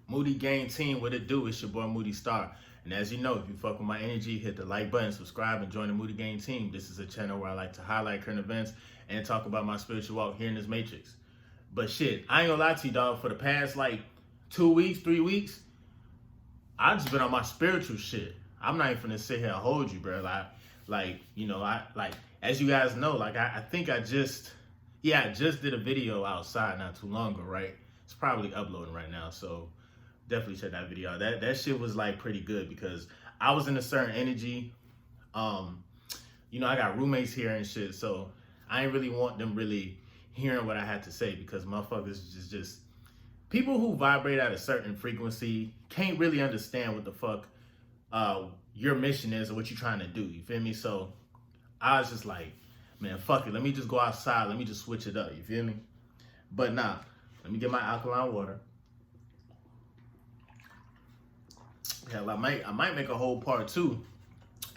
Moody Gang Team, what it do? It's your boy Moody Star. And as you know, if you fuck with my energy, hit the like button, subscribe, and join the Moody Gang Team. This is a channel where I like to highlight current events and talk about my spiritual walk here in this matrix. But shit, I ain't gonna lie to you, dog. For the past like 2 weeks, 3 weeks, I just been on my spiritual shit. I'm not even finna sit here and hold you, bro. As you guys know, I think I just did a video outside not too long ago, right? It's probably uploading right now, so definitely check that video out. That shit was like pretty good because I was in a certain energy. I got roommates here and shit, so I ain't really want them really hearing what I had to say because motherfuckers just people who vibrate at a certain frequency can't really understand what the fuck your mission is or what you're trying to do. You feel me? So I was just like, man, fuck it. Let me just go outside. Let me just switch it up. You feel me? But nah, let me get my alkaline water. Hell, I might make a whole part 2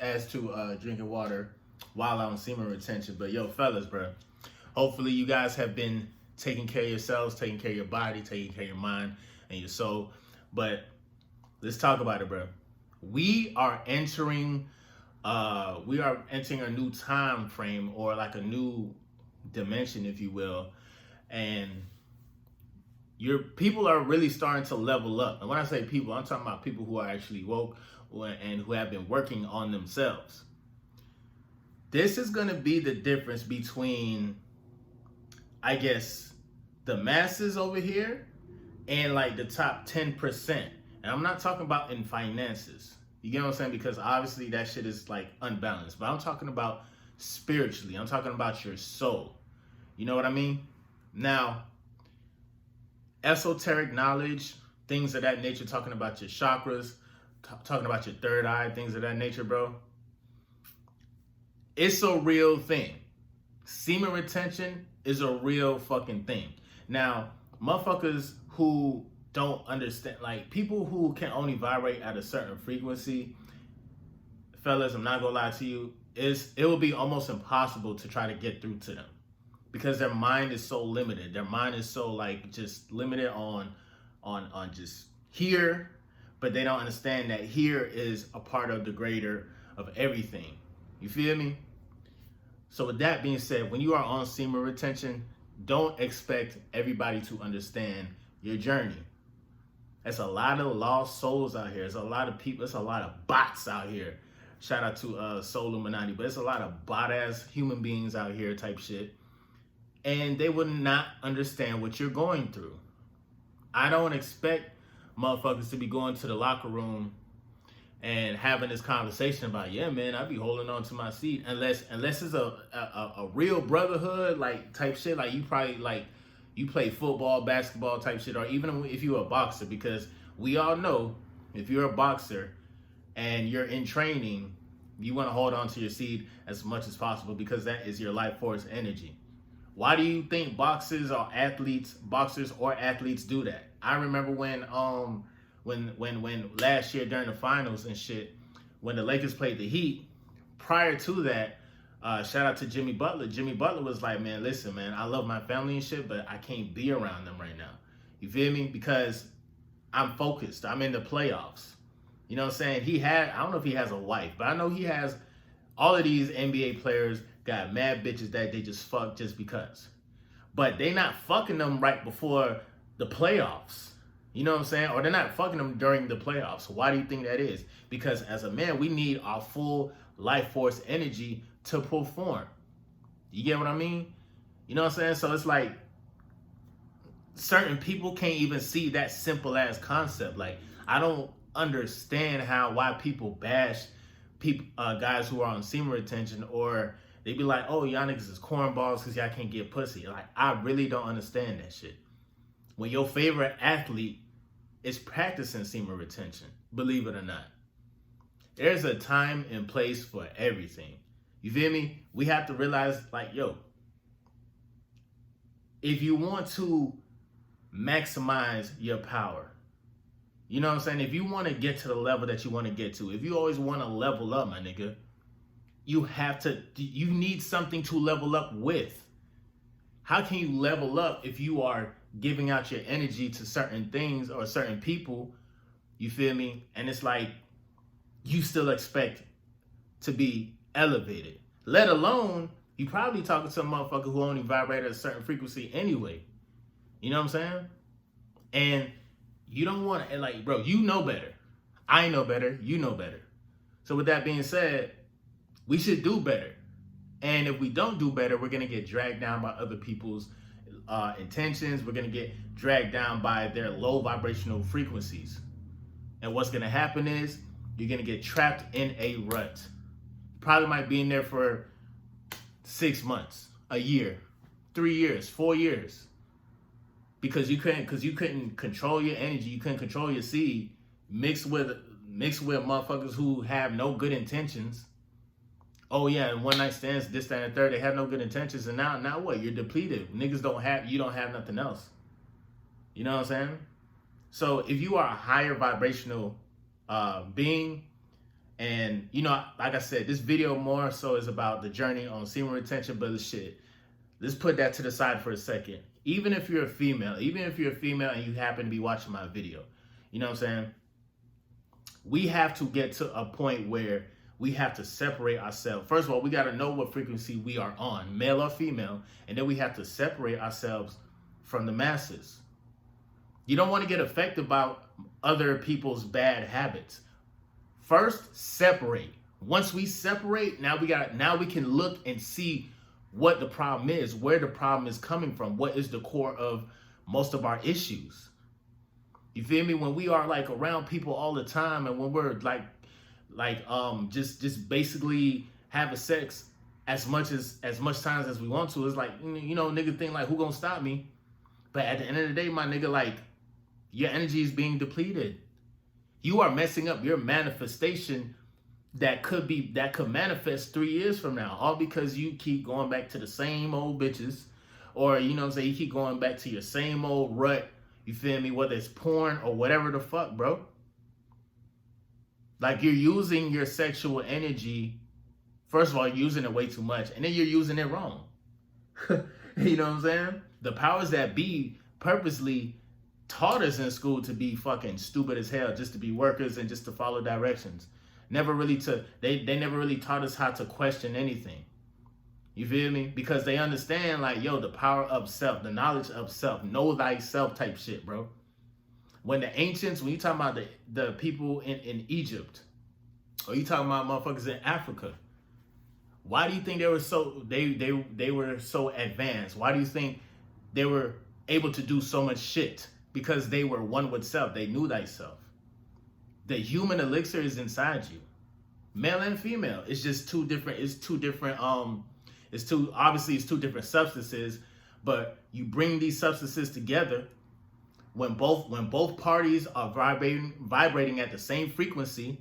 as to drinking water while I'm on semen retention. But yo, fellas, bro, hopefully you guys have been taking care of yourselves, taking care of your body, taking care of your mind and your soul. But let's talk about it, bro. We are entering a new time frame, or like a new dimension, if you will, and your people are really starting to level up. And when I say people, I'm talking about people who are actually woke and who have been working on themselves. This is going to be the difference between, I guess, the masses over here and like the top 10%. And I'm not talking about in finances. You get what I'm saying? Because obviously that shit is like unbalanced. But I'm talking about spiritually. I'm talking about your soul. You know what I mean? Now, esoteric knowledge, things of that nature, talking about your chakras, talking about your third eye, things of that nature, bro. It's a real thing. Semen retention is a real fucking thing. Now, motherfuckers who don't understand, like people who can only vibrate at a certain frequency, fellas, I'm not gonna lie to you, it will be almost impossible to try to get through to them because their mind is so limited. Their mind is so like just limited on just here, but they don't understand that here is a part of the greater of everything. You feel me? So with that being said, when you are on semen retention, don't expect everybody to understand your journey. There's a lot of lost souls out here. There's a lot of people. There's a lot of bots out here. Shout out to Soul Illuminati. But there's a lot of bot-ass human beings out here type shit. And they would not understand what you're going through. I don't expect motherfuckers to be going to the locker room and having this conversation about, yeah, man, I be holding on to my seat. Unless it's a real brotherhood, like, type shit. Like, you probably, like, you play football, basketball type shit, or even if you're a boxer, because we all know if you're a boxer and you're in training, you want to hold on to your seed as much as possible because that is your life force energy. Why do you think boxers or athletes do that? I remember when last year during the finals and shit, when the Lakers played the Heat, prior to that, shout out to Jimmy Butler. Jimmy Butler was like, man, listen, man, I love my family and shit, but I can't be around them right now. You feel me? Because I'm focused. I'm in the playoffs. You know what I'm saying? I don't know if he has a wife, but I know he has, all of these NBA players got mad bitches that they just fuck just because. But they not fucking them right before the playoffs. You know what I'm saying? Or they're not fucking them during the playoffs. So why do you think that is? Because as a man, we need our full life force energy to perform. You get what I mean? You know what I'm saying? So it's like certain people can't even see that simple ass concept. Like, I don't understand why people bash people, guys who are on semen retention, or they be like, oh, y'all niggas is cornballs because y'all can't get pussy. Like, I really don't understand that shit. When your favorite athlete is practicing semen retention, believe it or not. There's a time and place for everything. You feel me? We have to realize, like, yo, if you want to maximize your power, you know what I'm saying? If you want to get to the level that you want to get to, if you always want to level up, my nigga, you need something to level up with. How can you level up if you are giving out your energy to certain things or certain people, you feel me? And it's like, you still expect to be elevated. Let alone, you probably talking to a motherfucker who only vibrate at a certain frequency anyway. You know what I'm saying? And you don't want to, like, bro, you know better. I know better. You know better. So with that being said, we should do better. And if we don't do better, we're going to get dragged down by other people's intentions. We're going to get dragged down by their low vibrational frequencies. And what's going to happen is you're going to get trapped in a rut. Probably might be in there for 6 months, a year, 3 years, 4 years. Because you couldn't control your energy, you couldn't control your seed, mixed with motherfuckers who have no good intentions. Oh yeah, and one night stands, this, that, and the third, they have no good intentions, and now what? You're depleted. You don't have nothing else. You know what I'm saying? So if you are a higher vibrational being, and you know, like I said, this video more so is about the journey on semen retention, but shit, let's put that to the side for a second. Even if you're a female and you happen to be watching my video, you know what I'm saying? We have to get to a point where we have to separate ourselves. First of all, we got to know what frequency we are on, male or female, and then we have to separate ourselves from the masses. You don't want to get affected by other people's bad habits. First, separate. Once we separate, now we can look and see what the problem is, where the problem is coming from, what is the core of most of our issues. You feel me? When we are like around people all the time, and when we're just basically having sex as much times as we want to, it's like, you know, nigga think like, who gonna stop me? But at the end of the day, my nigga, like, your energy is being depleted. You are messing up your manifestation that could manifest 3 years from now, all because you keep going back to the same old bitches, or, you know what I'm saying, you keep going back to your same old rut, you feel me, whether it's porn or whatever the fuck, bro. Like, you're using your sexual energy, first of all, you're using it way too much, and then you're using it wrong. You know what I'm saying? The powers that be purposely taught us in school to be fucking stupid as hell, just to be workers and just to follow directions. They never really taught us how to question anything. You feel me? Because they understand, like, yo, the power of self, the knowledge of self, know thyself type shit, bro. When the ancients, when you talking about the people in Egypt, or you talking about motherfuckers in Africa, why do you think they were so advanced? Why do you think they were able to do so much shit? Because they were one with self. They knew thyself. The human elixir is inside you, male and female. It's just two different substances, but you bring these substances together when both parties are vibrating at the same frequency,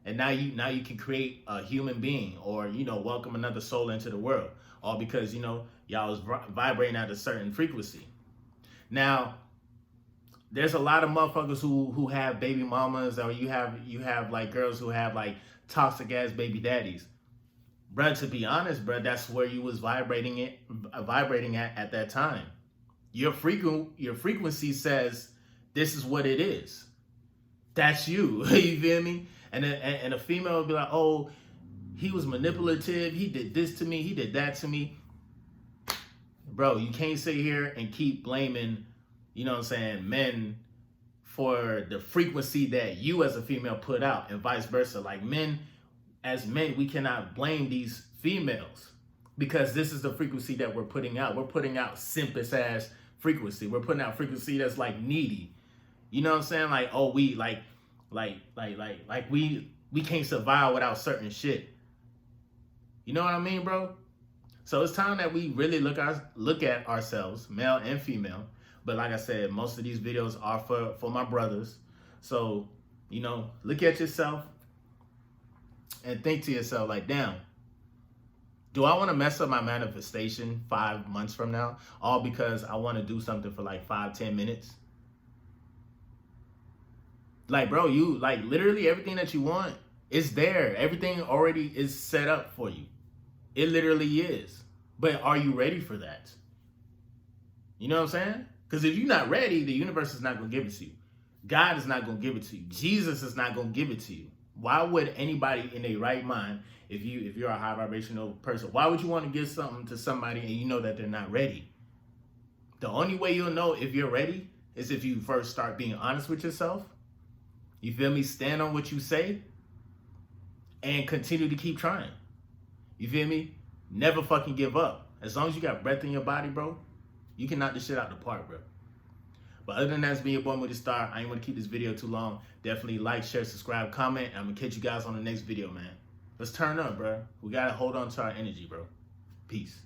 and now you can create a human being, or, you know, welcome another soul into the world, all because, you know, y'all was vibrating at a certain frequency. Now, there's a lot of motherfuckers who have baby mamas, or you have like girls who have like toxic ass baby daddies. Bruh, to be honest, bruh, that's where you was vibrating at that time. Your frequency says this is what it is. That's you. You feel me? And a female would be like, oh, he was manipulative, he did this to me, he did that to me. Bro, you can't sit here and keep blaming, you know what I'm saying, men for the frequency that you as a female put out, and vice versa. Like, as men, we cannot blame these females, because this is the frequency that we're putting out. We're putting out simplest ass frequency. We're putting out frequency that's like needy. You know what I'm saying? Like, oh, we we can't survive without certain shit. You know what I mean, bro? So it's time that we really look at ourselves, male and female. But like I said, most of these videos are for my brothers. So, you know, look at yourself and think to yourself, like, damn, do I want to mess up my manifestation 5 months from now, all because I want to do something for like 5-10 minutes? Like, bro, you, like, literally everything that you want is there. Everything already is set up for you. It literally is. But are you ready for that? You know what I'm saying? Because if you're not ready, the universe is not going to give it to you. God is not going to give it to you. Jesus is not going to give it to you. Why would anybody in their right mind, if you're a high vibrational person, why would you want to give something to somebody and you know that they're not ready? The only way you'll know if you're ready is if you first start being honest with yourself. You feel me? Stand on what you say and continue to keep trying. You feel me? Never fucking give up. As long as you got breath in your body, bro, you can knock this shit out the park, bro. But other than that, it's been your boy Moody Star. I ain't want to keep this video too long. Definitely like, share, subscribe, comment. I'm going to catch you guys on the next video, man. Let's turn up, bro. We got to hold on to our energy, bro. Peace.